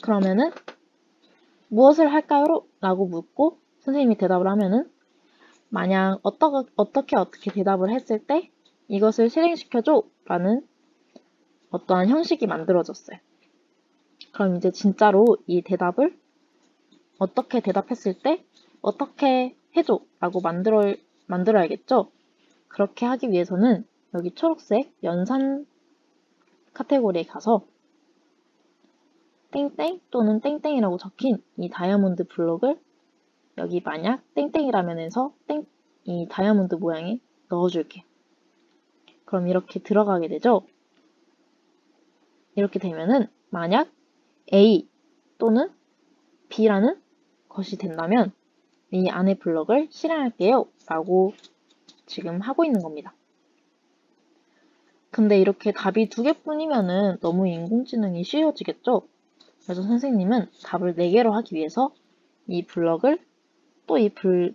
그러면은 무엇을 할까요? 라고 묻고 선생님이 대답을 하면은 만약 어떻게 대답을 했을 때 이것을 실행시켜줘 라는 어떠한 형식이 만들어졌어요. 그럼 이제 진짜로 이 대답을 어떻게 대답했을 때 어떻게 해줘 라고 만들어야겠죠? 그렇게 하기 위해서는 여기 초록색 연산 카테고리에 가서 땡땡 또는 땡땡이라고 적힌 이 다이아몬드 블록을 여기 만약 땡땡이라면 해서 이 다이아몬드 모양에 넣어줄게요. 그럼 이렇게 들어가게 되죠? 이렇게 되면은 만약 A 또는 B라는 것이 된다면 이 안에 블럭을 실행할게요 라고 지금 하고 있는 겁니다. 근데 이렇게 답이 2개뿐이면은 너무 인공지능이 쉬워지겠죠? 그래서 선생님은 답을 4개로 하기 위해서 이 블럭을 또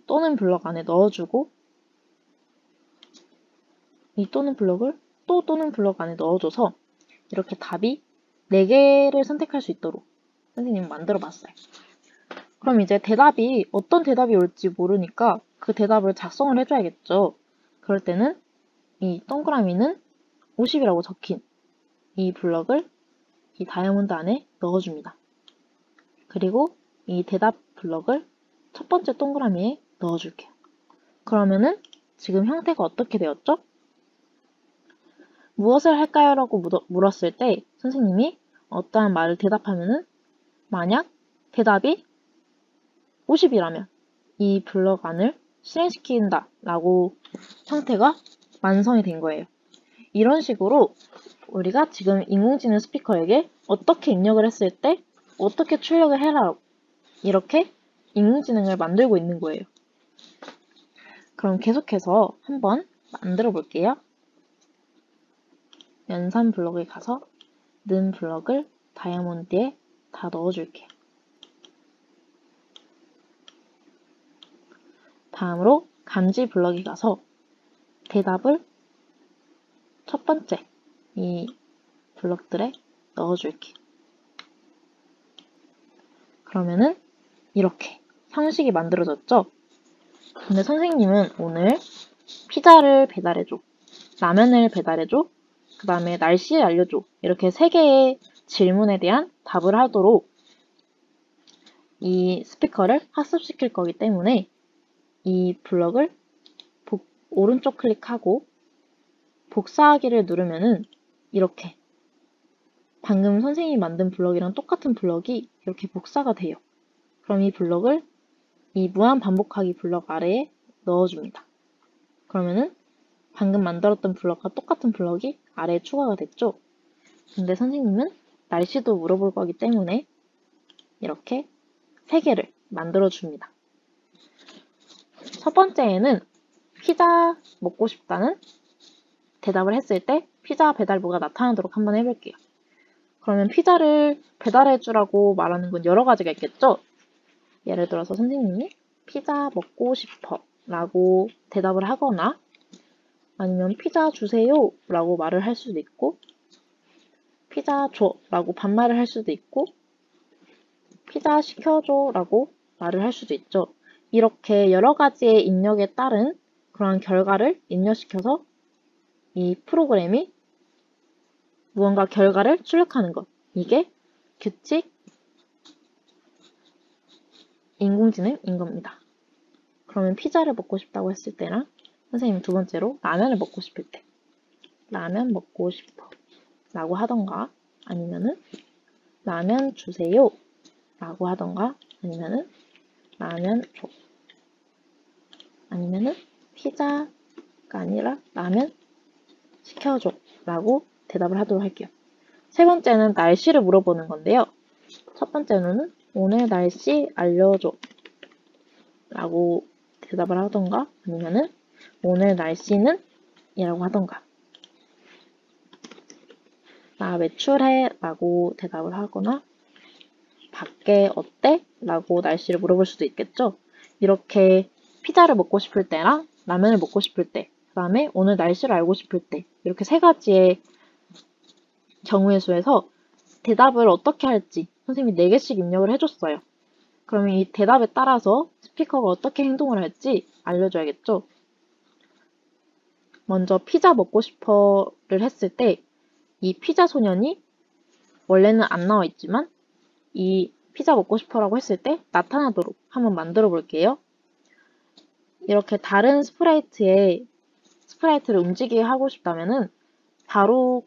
또는 블럭 안에 넣어주고 이 또는 블럭을 또는 블럭 안에 넣어줘서 이렇게 답이 4개를 선택할 수 있도록 선생님이 만들어 봤어요. 그럼 이제 어떤 대답이 올지 모르니까 그 대답을 작성을 해줘야겠죠. 그럴 때는 이 동그라미는 50이라고 적힌 이 블럭을 이 다이아몬드 안에 넣어줍니다. 그리고 이 대답 블럭을 첫 번째 동그라미에 넣어줄게요. 그러면은 지금 형태가 어떻게 되었죠? 무엇을 할까요? 라고 물었을 때 선생님이 어떠한 말을 대답하면은 만약 대답이 50이라면 이 블럭 안을 실행시킨다 라고 형태가 완성이 된 거예요. 이런 식으로 우리가 지금 인공지능 스피커에게 어떻게 입력을 했을 때 어떻게 출력을 해라 이렇게 인공지능을 만들고 있는 거예요. 그럼 계속해서 한번 만들어 볼게요. 연산 블럭에 가서 는 블럭을 다이아몬드에 다 넣어줄게요. 다음으로 감지 블럭에 가서 대답을 첫 번째 이 블럭들에 넣어줄게요. 그러면은 이렇게 형식이 만들어졌죠? 근데 선생님은 오늘 피자를 배달해줘, 라면을 배달해줘, 그 다음에 날씨 알려줘 이렇게 3개의 질문에 대한 답을 하도록 이 스피커를 학습시킬 거기 때문에 이 블럭을 오른쪽 클릭하고 복사하기를 누르면은 이렇게 방금 선생님이 만든 블럭이랑 똑같은 블럭이 이렇게 복사가 돼요. 그럼 이 블럭을 이 무한 반복하기 블럭 아래에 넣어줍니다. 그러면은 방금 만들었던 블럭과 똑같은 블럭이 아래에 추가가 됐죠? 근데 선생님은 날씨도 물어볼 거기 때문에 이렇게 3개를 만들어줍니다. 첫 번째에는 피자 먹고 싶다는 대답을 했을 때 피자 배달부가 나타나도록 한번 해볼게요. 그러면 피자를 배달해주라고 말하는 건 여러 가지가 있겠죠? 예를 들어서 선생님이 피자 먹고 싶어 라고 대답을 하거나 아니면 피자 주세요 라고 말을 할 수도 있고 피자 줘 라고 반말을 할 수도 있고 피자 시켜줘 라고 말을 할 수도 있죠. 이렇게 여러 가지의 입력에 따른 그런 결과를 입력시켜서 이 프로그램이 무언가 결과를 출력하는 것. 이게 규칙 인공지능인 겁니다. 그러면 피자를 먹고 싶다고 했을 때랑 선생님 두 번째로 라면을 먹고 싶을 때 라면 먹고 싶어 라고 하던가 아니면은 라면 주세요 라고 하던가 아니면은 라면 줘 아니면은 피자가 아니라 라면 시켜줘 라고 대답을 하도록 할게요. 세 번째는 날씨를 물어보는 건데요. 첫 번째는 오늘 날씨 알려줘 라고 대답을 하던가 아니면은 오늘 날씨는 이라고 하던가 나 외출해 라고 대답을 하거나 밖에 어때? 라고 날씨를 물어볼 수도 있겠죠. 이렇게 피자를 먹고 싶을 때랑 라면을 먹고 싶을 때 다음에 오늘 날씨를 알고 싶을 때 이렇게 세 가지의 경우의 수에서 대답을 어떻게 할지 선생님이 4개씩 입력을 해줬어요. 그러면 이 대답에 따라서 스피커가 어떻게 행동을 할지 알려줘야겠죠? 먼저 피자 먹고 싶어를 했을 때 이 피자 소년이 원래는 안 나와 있지만 이 피자 먹고 싶어라고 했을 때 나타나도록 한번 만들어 볼게요. 이렇게 다른 스프라이트를 움직이게 하고 싶다면은 바로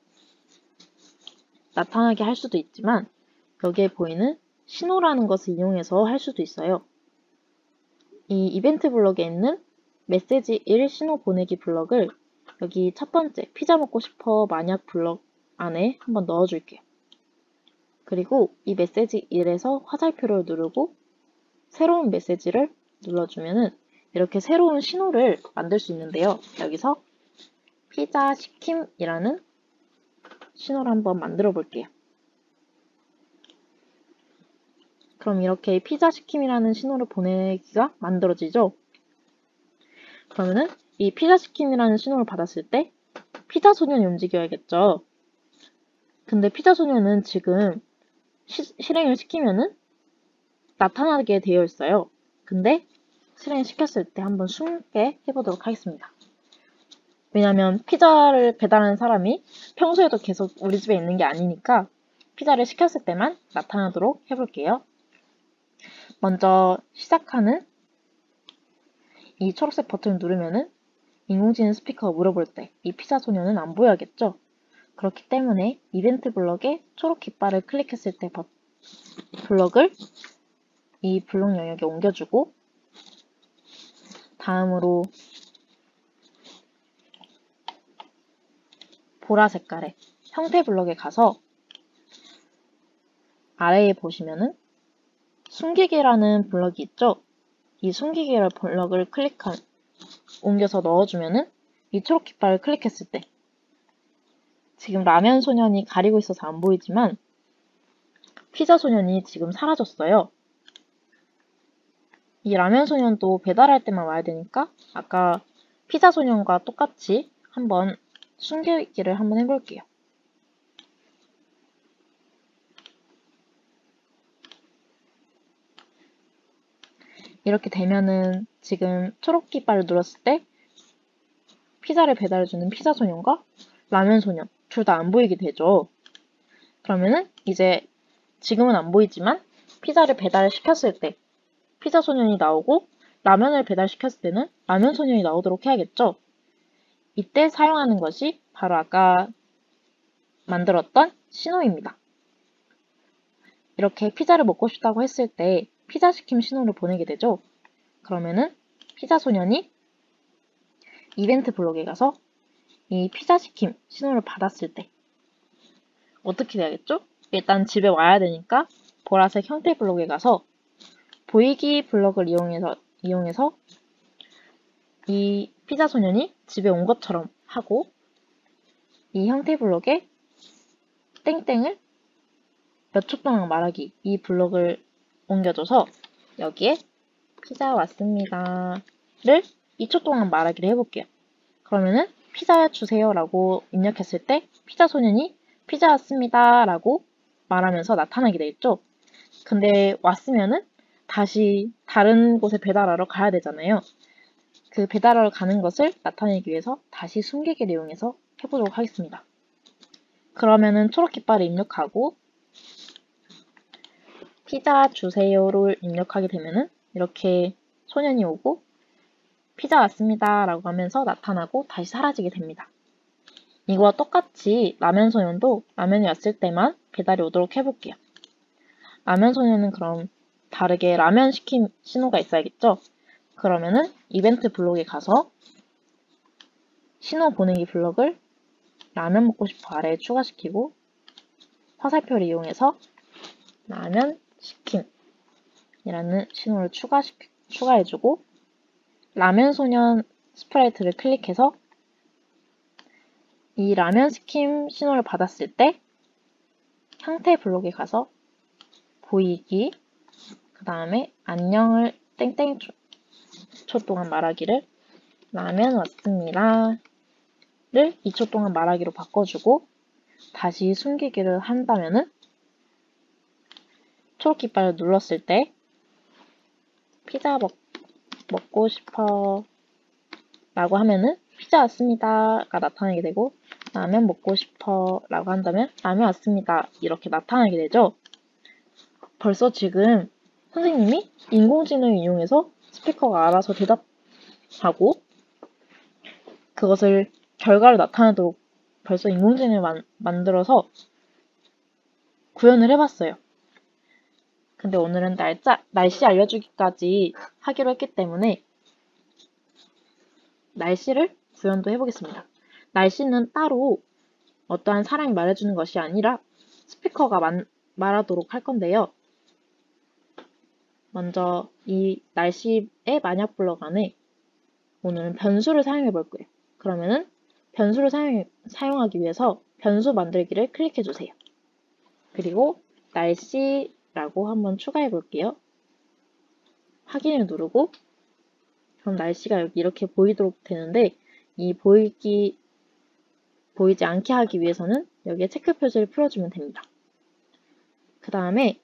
나타나게 할 수도 있지만 여기에 보이는 신호라는 것을 이용해서 할 수도 있어요. 이 이벤트 블럭에 있는 메시지 1 신호 보내기 블럭을 여기 첫 번째 피자 먹고 싶어 만약 블럭 안에 한번 넣어줄게요. 그리고 이 메시지 1에서 화살표를 누르고 새로운 메시지를 눌러주면은 이렇게 새로운 신호를 만들 수 있는데요. 여기서 피자 시킴이라는 신호를 한번 만들어 볼게요. 그럼 이렇게 피자 시킴이라는 신호를 보내기가 만들어지죠. 그러면은 이 피자 시킴이라는 신호를 받았을 때 피자 소년이 움직여야겠죠. 근데 피자 소년은 지금 실행을 시키면은 나타나게 되어 있어요. 근데 실행시켰을 때 한번 숨게 해보도록 하겠습니다. 왜냐면 피자를 배달하는 사람이 평소에도 계속 우리 집에 있는 게 아니니까 피자를 시켰을 때만 나타나도록 해볼게요. 먼저 시작하는 이 초록색 버튼을 누르면은 인공지능 스피커가 물어볼 때 이 피자 소녀는 안 보여야겠죠? 그렇기 때문에 이벤트 블럭에 초록 깃발을 클릭했을 때 블럭을 이 블록 영역에 옮겨주고 다음으로 보라 색깔의 형태 블럭에 가서 아래에 보시면은 숨기기라는 블럭이 있죠? 이 숨기기라는 블럭을 옮겨서 넣어주면은 이 초록 깃발을 클릭했을 때 지금 라면 소년이 가리고 있어서 안 보이지만 피자 소년이 지금 사라졌어요. 이 라면 소년도 배달할 때만 와야 되니까 아까 피자 소년과 똑같이 한번 숨기기를 한번 해볼게요. 이렇게 되면은 지금 초록 깃발을 눌렀을 때 피자를 배달해주는 피자 소년과 라면 소년 둘 다 안 보이게 되죠. 그러면은 이제 지금은 안 보이지만 피자를 배달시켰을 때 피자 소년이 나오고 라면을 배달시켰을 때는 라면 소년이 나오도록 해야겠죠. 이때 사용하는 것이 바로 아까 만들었던 신호입니다. 이렇게 피자를 먹고 싶다고 했을 때 피자 시킴 신호를 보내게 되죠. 그러면은 피자 소년이 이벤트 블록에 가서 이 피자 시킴 신호를 받았을 때 어떻게 돼야겠죠? 일단 집에 와야 되니까 보라색 형태 블록에 가서 보이기 블럭을 이용해서 이 피자 소년이 집에 온 것처럼 하고 이 형태 블록에 땡땡을 몇 초 동안 말하기 이 블럭을 옮겨줘서 여기에 피자 왔습니다를 2초 동안 말하기를 해볼게요. 그러면은 피자 주세요 라고 입력했을 때 피자 소년이 피자 왔습니다 라고 말하면서 나타나게 되겠죠. 근데 왔으면은 다시 다른 곳에 배달하러 가야 되잖아요. 그 배달하러 가는 것을 나타내기 위해서 다시 숨기기를 이용해서 해보도록 하겠습니다. 그러면은 초록 깃발을 입력하고 피자 주세요를 입력하게 되면은 이렇게 소년이 오고 피자 왔습니다 라고 하면서 나타나고 다시 사라지게 됩니다. 이거와 똑같이 라면 소년도 라면이 왔을 때만 배달이 오도록 해볼게요. 라면 소년은 그럼 다르게 라면 시킴 신호가 있어야겠죠? 그러면은 이벤트 블록에 가서 신호 보내기 블럭을 라면 먹고 싶어 아래에 추가시키고 화살표를 이용해서 라면 시킴이라는 신호를 추가해주고 라면 소년 스프라이트를 클릭해서 이 라면 시킴 신호를 받았을 때 형태 블록에 가서 보이기 그 다음에 안녕을 땡땡 초 동안 말하기를 라면 왔습니다. 를 2초 동안 말하기로 바꿔주고 다시 숨기기를 한다면은 초록 깃발을 눌렀을 때 피자 먹고 싶어 라고 하면은 피자 왔습니다가 나타나게 되고 라면 먹고 싶어 라고 한다면 라면 왔습니다 이렇게 나타나게 되죠. 벌써 지금 선생님이 인공지능을 이용해서 스피커가 알아서 대답하고 그것을 결과를 나타내도록 벌써 인공지능을 만들어서 구현을 해봤어요. 근데 오늘은 날씨 알려주기까지 하기로 했기 때문에 날씨를 구현도 해보겠습니다. 날씨는 따로 어떠한 사람이 말해주는 것이 아니라 스피커가 말하도록 할 건데요. 먼저 이 날씨의 만약 블럭 안에 오늘은 변수를 사용해 볼 거예요. 그러면은 변수를 사용하기 위해서 변수 만들기를 클릭해 주세요. 그리고 날씨라고 한번 추가해 볼게요. 확인을 누르고 그럼 날씨가 여기 이렇게 보이도록 되는데 이 보이지 않게 하기 위해서는 여기에 체크 표시를 풀어주면 됩니다. 그 다음에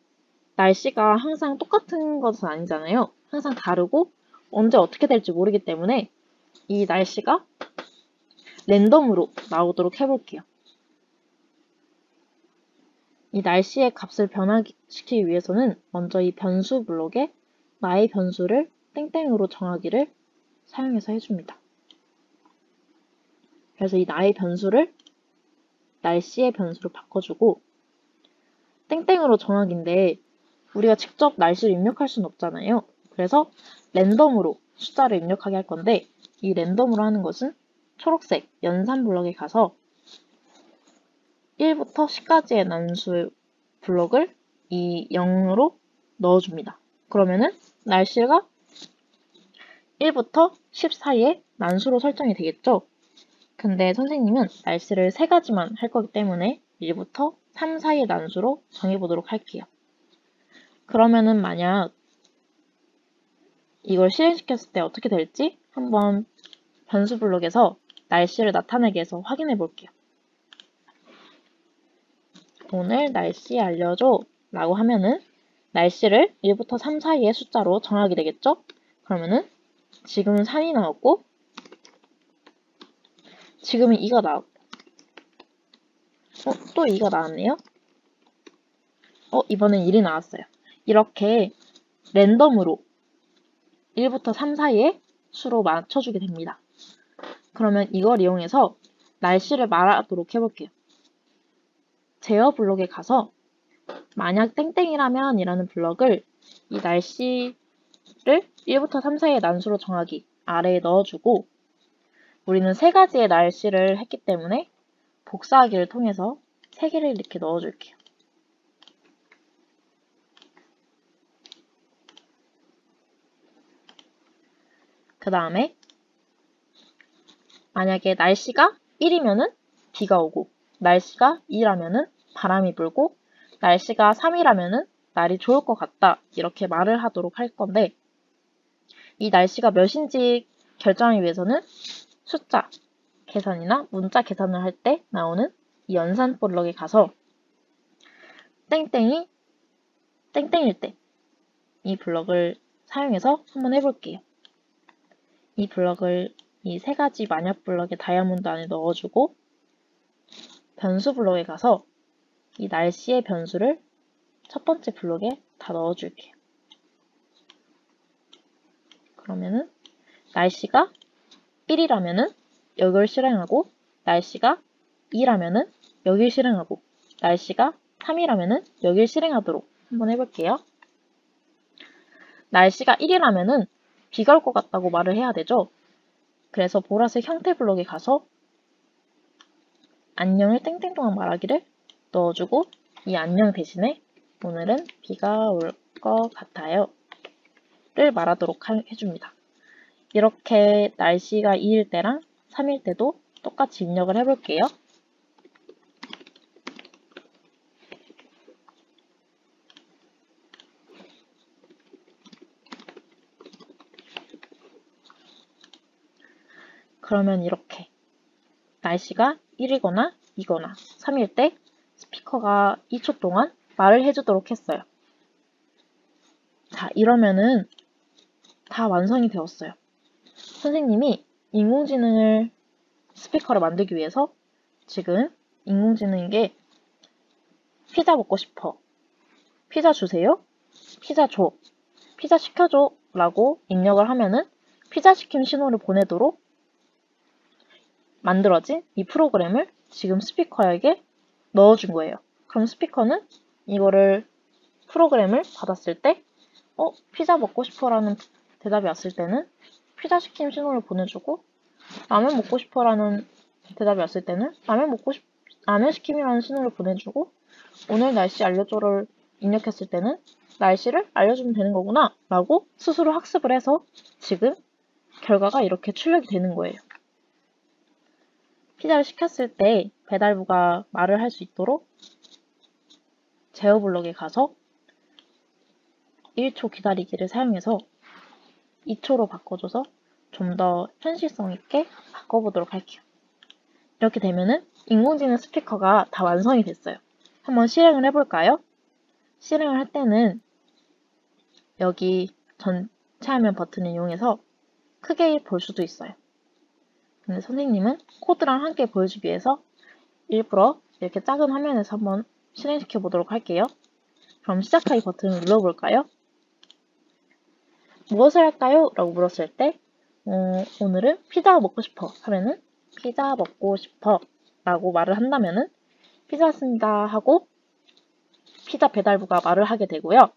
날씨가 항상 똑같은 것은 아니잖아요. 항상 다르고 언제 어떻게 될지 모르기 때문에 이 날씨가 랜덤으로 나오도록 해볼게요. 이 날씨의 값을 변화시키기 위해서는 먼저 이 변수 블록에 나의 변수를 땡땡으로 정하기를 사용해서 해줍니다. 그래서 이 나의 변수를 날씨의 변수로 바꿔주고 땡땡으로 정하기인데 우리가 직접 날씨를 입력할 수는 없잖아요. 그래서 랜덤으로 숫자를 입력하게 할 건데 이 랜덤으로 하는 것은 초록색 연산 블럭에 가서 1부터 10까지의 난수 블럭을 이 0으로 넣어줍니다. 그러면은 날씨가 1부터 10 사이에 난수로 설정이 되겠죠? 근데 선생님은 날씨를 3가지만 할 거기 때문에 1부터 3 사이의 난수로 정해보도록 할게요. 그러면은 만약 이걸 실행시켰을 때 어떻게 될지 한번 변수 블록에서 날씨를 나타내게 해서 확인해 볼게요. 오늘 날씨 알려줘 라고 하면은 날씨를 1부터 3 사이의 숫자로 정하게 되겠죠? 그러면은 지금은 3이 나왔고 지금은 2가 나왔고 또 2가 나왔네요? 이번엔 1이 나왔어요. 이렇게 랜덤으로 1부터 3 사이의 수로 맞춰주게 됩니다. 그러면 이걸 이용해서 날씨를 말하도록 해볼게요. 제어 블록에 가서 만약 땡땡이라면 이라는 블럭을 이 날씨를 1부터 3 사이의 난수로 정하기 아래에 넣어주고 우리는 3가지의 날씨를 했기 때문에 복사하기를 통해서 3개를 이렇게 넣어줄게요. 그 다음에 만약에 날씨가 1이면은 비가 오고 날씨가 2라면은 바람이 불고 날씨가 3이라면은 날이 좋을 것 같다 이렇게 말을 하도록 할 건데 이 날씨가 몇인지 결정하기 위해서는 숫자 계산이나 문자 계산을 할 때 나오는 이 연산 블럭에 가서 땡땡이 땡땡일 때 이 블럭을 사용해서 한번 해볼게요. 이 블럭을 이 3가지 만약 블럭의 다이아몬드 안에 넣어주고 변수 블럭에 가서 이 날씨의 변수를 첫 번째 블럭에 다 넣어줄게요. 그러면은 날씨가 1이라면은 여기를 실행하고 날씨가 2라면은 여기를 실행하고 날씨가 3이라면은 여기를 실행하도록 한번 해볼게요. 날씨가 1이라면은 비가 올 것 같다고 말을 해야 되죠. 그래서 보라색 형태 블록에 가서 안녕을 땡땡 동안 말하기를 넣어주고 이 안녕 대신에 오늘은 비가 올 것 같아요 를 말하도록 해줍니다. 이렇게 날씨가 2일 때랑 3일 때도 똑같이 입력을 해볼게요. 그러면 이렇게 날씨가 1이거나 2거나 3일 때 스피커가 2초 동안 말을 해주도록 했어요. 자, 이러면은 다 완성이 되었어요. 선생님이 인공지능을 스피커를 만들기 위해서 지금 인공지능에게 피자 먹고 싶어, 피자 주세요, 피자 줘, 피자 시켜줘 라고 입력을 하면은 피자 시킴 신호를 보내도록 만들어진 이 프로그램을 지금 스피커에게 넣어준 거예요. 그럼 스피커는 이거를 프로그램을 받았을 때 피자 먹고 싶어 라는 대답이 왔을 때는 피자 시킴 신호를 보내주고, 라면 먹고 싶어 라는 대답이 왔을 때는 라면 시킴이라는 신호를 보내주고, 오늘 날씨 알려줘를 입력했을 때는 날씨를 알려주면 되는 거구나 라고 스스로 학습을 해서 지금 결과가 이렇게 출력이 되는 거예요. 피자를 시켰을 때 배달부가 말을 할 수 있도록 제어블럭에 가서 1초 기다리기를 사용해서 2초로 바꿔줘서 좀 더 현실성 있게 바꿔보도록 할게요. 이렇게 되면은 인공지능 스피커가 다 완성이 됐어요. 한번 실행을 해볼까요? 실행을 할 때는 여기 전체 화면 버튼을 이용해서 크게 볼 수도 있어요. 근데 선생님은 코드랑 함께 보여주기 위해서 일부러 이렇게 작은 화면에서 한번 실행시켜 보도록 할게요. 그럼 시작하기 버튼을 눌러볼까요? 무엇을 할까요? 라고 물었을 때 오늘은 피자가 먹고 싶어 하면은 피자 먹고 싶어 라고 말을 한다면은 피자 왔습니다 하고 피자 배달부가 말을 하게 되고요.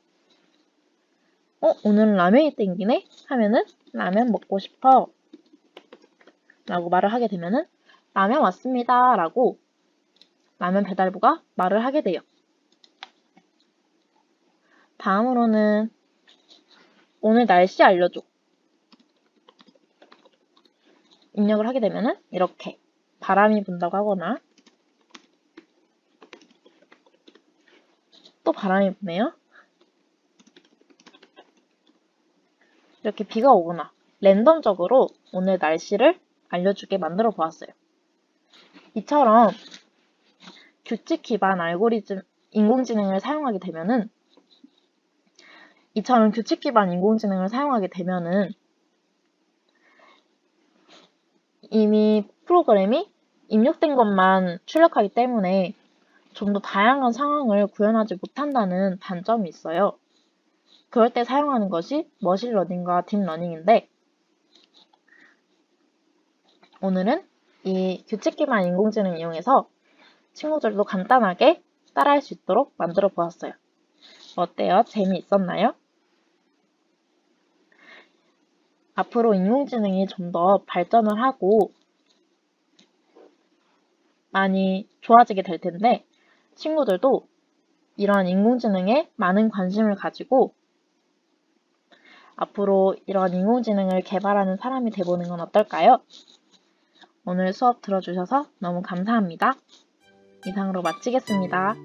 오늘은 라면이 땡기네 하면은 라면 먹고 싶어 라고 말을 하게 되면은 라면 왔습니다 라고 라면 배달부가 말을 하게 돼요. 다음으로는 오늘 날씨 알려줘 입력을 하게 되면은 이렇게 바람이 분다고 하거나 또 바람이 부네요. 이렇게 비가 오거나 랜덤적으로 오늘 날씨를 알려주게 만들어 보았어요. 이처럼 규칙 기반 알고리즘 인공지능을 사용하게 되면은 이미 프로그램이 입력된 것만 출력하기 때문에 좀 더 다양한 상황을 구현하지 못한다는 단점이 있어요. 그럴 때 사용하는 것이 머신러닝과 딥러닝인데, 오늘은 이 규칙 기반 인공지능을 이용해서 친구들도 간단하게 따라할 수 있도록 만들어 보았어요. 어때요? 재미있었나요? 앞으로 인공지능이 좀 더 발전을 하고 많이 좋아지게 될 텐데, 친구들도 이러한 인공지능에 많은 관심을 가지고 앞으로 이런 인공지능을 개발하는 사람이 돼보는 건 어떨까요? 오늘 수업 들어주셔서 너무 감사합니다. 이상으로 마치겠습니다.